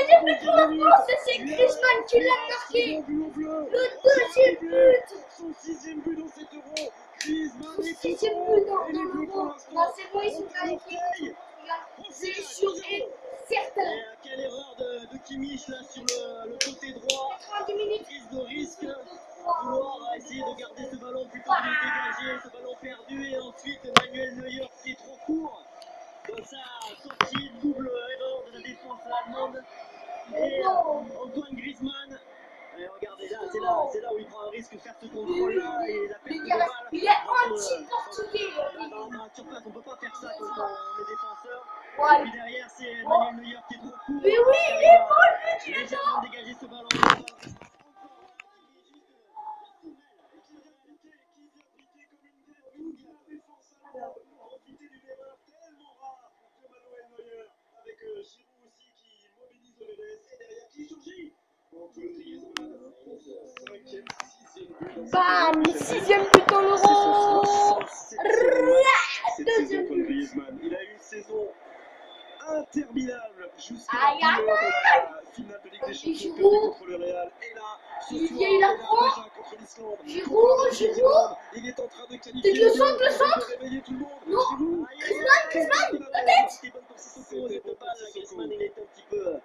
deuxième but pour la France, c'est Griezmann qui l'a marqué. Le deuxième but. Son sixième but dans cet Euro. Griezmann Son est sixième but dans l'Euro. Non, c'est bon, ils sont qualifiés. C'est sûr et certain. Et quelle erreur de Kimmich là sur le côté droit. 90 minutes. Prise de risque. Vouloir essayer de garder ce ballon plutôt que de le dégager. Ce ballon perdu. Et ensuite Manuel Neuer qui est trop court. Dans sa sortie, double erreur de la défense allemande. Et Antoine Griezmann. Et regardez là, c'est là où il prend un risque de faire ce contrôle-là et la perte de balle. Il est anti-portugais. Dans la surface, on ne peut pas faire ça quand on est défenseur. Ouais. Et puis derrière, c'est Manuel Neuer qui est trop court. Mais oui, il est bon, il est légèrement dégager ce ballon. Bam, sixième but dans l'Euro. Deuxième but. Griezmann, il a eu une saison interminable jusqu'à la finale de Ligue des Champions perdue contre le Real. Et là, ce soir, il a quoi contre l'Islande. Giroud. Il est en train de qualifier. Le centre. Réveiller tout le monde. Non. Griezmann, la tête. Griezmann, il est un petit peu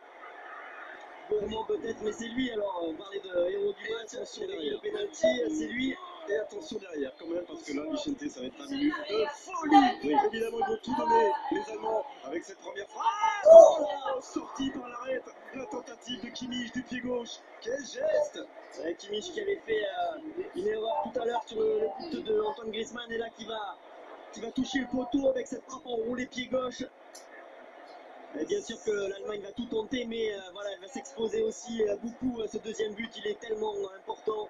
gourmand peut-être, mais c'est lui. Alors, on parlait de héros du match, attention derrière. Penalty, c'est lui. Et attention derrière quand même, parce que là, Vicente, ça va être 20 minutes de folie. Oui, évidemment, ils vont tout donner, les Allemands, avec cette première phrase. Oh, sortie par l'arrête, la tentative de Kimmich du pied gauche. Quel geste! Kimmich qui avait fait une erreur tout à l'heure sur le but de Antoine Griezmann, et là qui va toucher le poteau avec cette frappe enroulée pied gauche. Et bien sûr que l'Allemagne va tout tenter, mais voilà, elle va s'exposer aussi beaucoup à ce deuxième but. Il est tellement important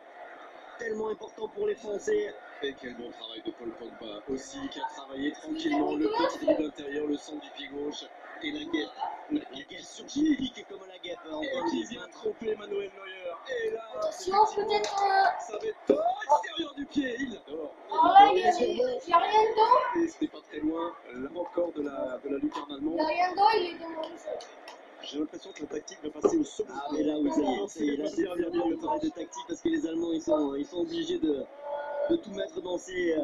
pour les Français. Et quel bon travail de Paul Pogba aussi, qui a travaillé tranquillement le petit dribble intérieur, le centre du pied gauche et la guêpe surgit, piqué comme la guêpe. Et qui vient tromper Manuel Neuer. Et là, Attention, peut-être. ça va être l'extérieur du pied. Il adore. Il n'y a rien dedans. Et c'était pas très loin, là encore de la lucarne Il allemande. n'y a rien dedans, il est dans mon jeu. J'ai l'impression que la tactique va passer au second. Ah, mais là, oui, ça y est, là, c'est bien le travail de tactique parce que les Allemands, ils sont obligés de tout mettre dans ces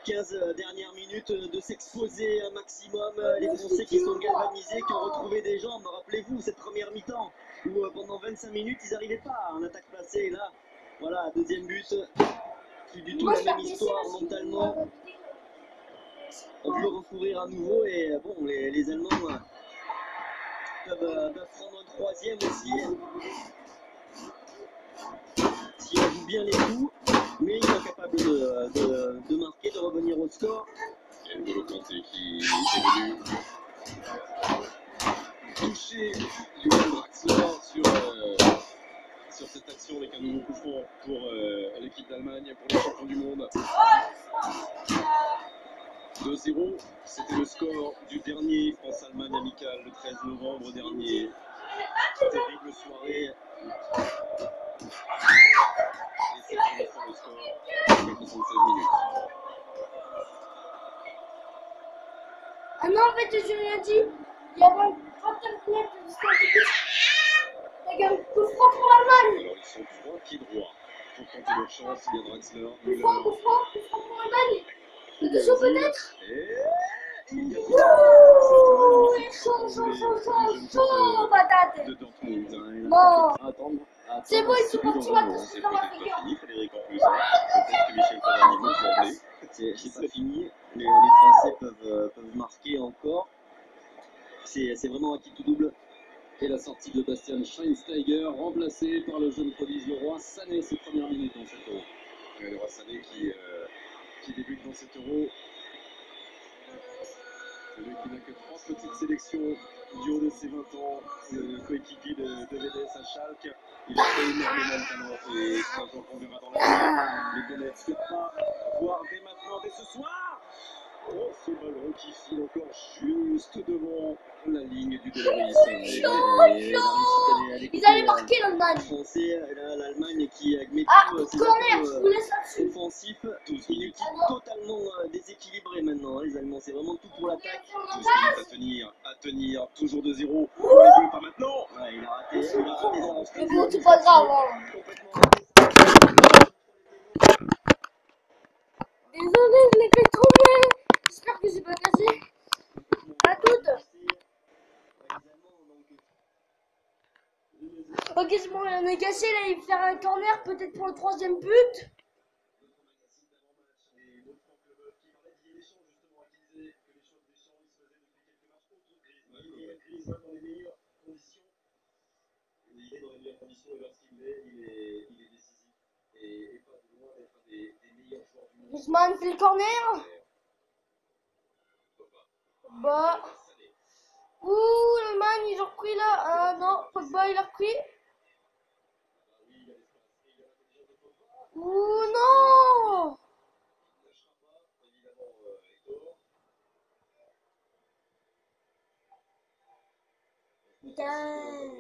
15 dernières minutes, de s'exposer un maximum. Les Français qui sont galvanisés, qui ont retrouvé des jambes. Rappelez-vous, cette première mi-temps où pendant 25 minutes, ils n'arrivaient pas en attaque placée. Et là, voilà, deuxième but. Plus du tout la même histoire mentalement. On peut recourir à nouveau et bon, les Allemands peuvent prendre un troisième aussi. Si on joue bien les coups, mais ils sont capables de marquer, de revenir au score. Et N'Golo Kanté qui est venu toucher Julian Draxler sur cette action avec un nouveau coup franc pour l'équipe d'Allemagne, pour les champions du monde. 2-0, c'était le score du dernier France-Allemagne amical le 13 novembre dernier. Terrible soirée. Et c'est pour l'instant le score après 76 minutes. Ah non, en fait, je rien dit. Il y avait un 30 mètres de distance de but. Il y a un coup franc pour l'Allemagne. Alors ils sont 3 pieds droits pour tenter leur chance. Il y a Draxler, Coup franc pour l'Allemagne. Le dessous peut-être. Et il y a chaud, patate. de Dortmund. Bon. Attendre. C'est bon, ils sont partis maintenant. C'est peut-être pas fini, Frédéric, en plus. Peut-être que Michel Colani va trembler. C'est pas fini. Les Français peuvent marquer encore. C'est vraiment un qui tout double. Et la sortie de Bastian Schweinsteiger, remplacé par le jeune prodige Leroy Sané, ses premières minutes dans cet Euro. Leroy Sané qui débute dans cet Euro. Celui qui n'a que 3 petites sélections du haut de ses 20 ans, le coéquipier de VDS à Schalke. Il a fait énormément de talent et c'est un joueur qu'on verra dans la vie. Les Donetsk pas voir dès maintenant, dès ce soir. Oh, ce ballon qui file encore juste juste devant la ligne du Doloris. Ils allaient marquer l'Allemagne. Français, l'Allemagne qui met Ah, tout ses corner, je atouts vous laisse là-dessus. offensifs. Une équipe totalement déséquilibrée maintenant, hein, les Allemands. C'est vraiment tout pour l'attaque. On Tout passe. à tenir, toujours de 0 pour les Bleus, pas maintenant. Ouais, il a raté ça. Mais bon, c'est pas grave. Hein. Désolé, je l'ai fait tomber. J'espère que j'ai pas cassé. À toutes. Ok, c'est bon, on est cassé. Là, il va faire un corner, peut-être pour le 3e but. Il est dans les meilleures conditions et lorsqu'il l'est, il est décisif. Et pas de loin d'être un des meilleurs joueurs du monde. Griezmann fait le corner. Bah. Ouh, l'Allemagne, ils ont repris là. Ah non, Pogba, il a repris. Ouh, non. Putain.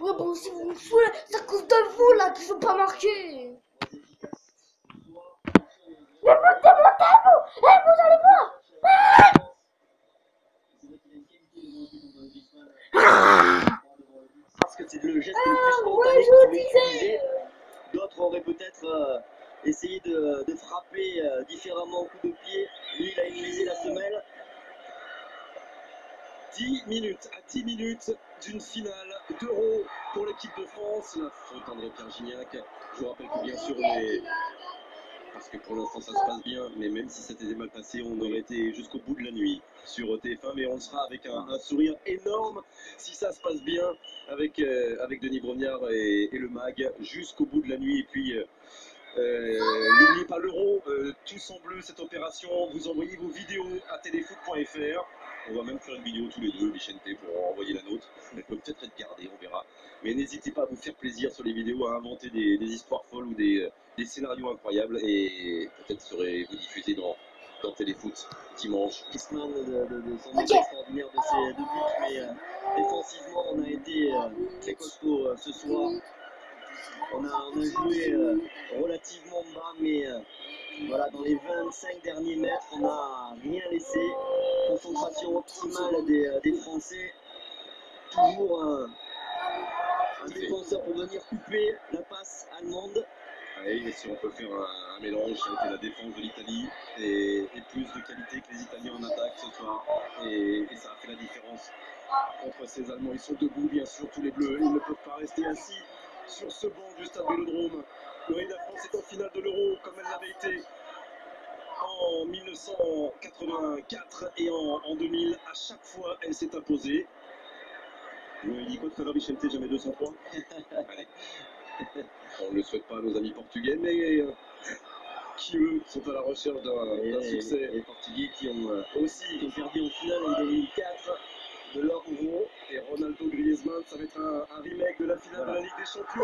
Ouais, bon, si vous me saoulez, c'est à cause de vous là qu'ils ont pas marqué. Mais montez-vous. Eh, vous allez voir. Parce que c'est le geste le plus spontané ouais, qu'il je pouvait utiliser. D'autres auraient peut-être essayé de frapper différemment coup de pied. Lui, il a utilisé la semelle. 10 minutes, à 10 minutes d'une finale d'Euro pour l'équipe de France. La faute André-Pierre Gignac. Je vous rappelle que bien sûr, parce que pour l'instant ça se passe bien, mais même si c'était mal passé, on aurait été jusqu'au bout de la nuit sur TF1, mais on sera avec un sourire énorme si ça se passe bien avec Denis Brognard et le MAG jusqu'au bout de la nuit. Et puis n'oubliez pas l'Euro, tous en bleu cette opération, vous envoyez vos vidéos à téléfoot.fr. On va même faire une vidéo tous les deux, Vicente, pour envoyer la nôtre. Elle peut peut-être être gardée, on verra. Mais n'hésitez pas à vous faire plaisir sur les vidéos, à inventer des histoires folles ou des scénarios incroyables. Et peut-être serez-vous diffusés dans Téléfoot dimanche. Griezmann de son match extraordinaire de ses 2 buts, mais défensivement, on a été très costaud ce soir. On a joué relativement bas, mais voilà, dans les 25 derniers mètres, on n'a rien laissé. Concentration optimale des Français. Toujours un défenseur pour venir couper la passe allemande. Oui, mais si on peut faire un mélange entre la défense de l'Italie et plus de qualité que les Italiens en attaque ce soir. Et ça a fait la différence contre ces Allemands. Ils sont debout, bien sûr, tous les Bleus. Ils ne peuvent pas rester assis sur ce banc du stade Vélodrome. Oui, la France est en finale de l'Euro comme elle l'avait été en 1984 et en 2000. À chaque fois, elle s'est imposée. Vous m'avez dit quoi tout à l'heure, Vicente? Jamais 203. Allez. On ne le souhaite pas à nos amis portugais, mais qui eux sont à la recherche d'un succès. Les Portugais qui ont aussi perdu en finale en 2004 de leur Euro. Et Ronaldo Griezmann, ça va être un remake de la finale de la Ligue des Champions.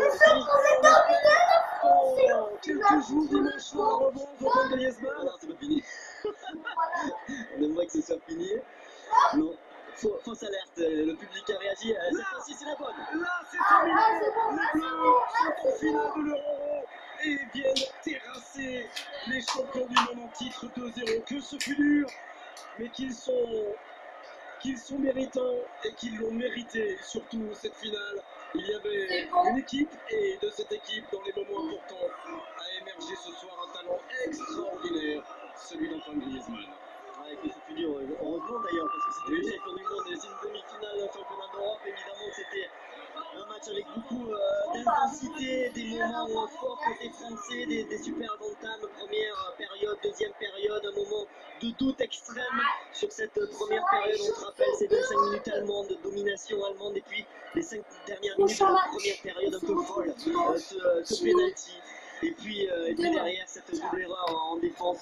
Quelques jours dimanche soir, la revanche de Griezmann. Non, c'est pas fini. On aimerait que ce soit fini. Non. Fausse alerte, le public a réagi. Cette fois-ci, c'est la bonne. Là, c'est terminé. Les Bleus sont en finale de l'Euro et viennent terrasser les champions du monde en titre 2-0. Que ce fut dur, mais qu'ils sont méritants et qu'ils l'ont mérité. Surtout cette finale, il y avait une équipe et de cette équipe, dans les moments importants, a émergé ce soir un talent extraordinaire, celui d'Antoine Griezmann. Ouais, que ce fut dur, heureusement d'ailleurs, parce que c'était le champion du monde et c'est une demi-finale d'un championnat d'Europe. Évidemment, c'était un match avec beaucoup d'intensité, des moments forts côté français, des super entames, première période, deuxième période, un moment de doute extrême sur cette première période. On se rappelle ces 25 minutes allemandes, de domination allemande, et puis les 5 dernières minutes de la première période un peu folle, ce penalty. Et puis derrière cette double erreur en défense.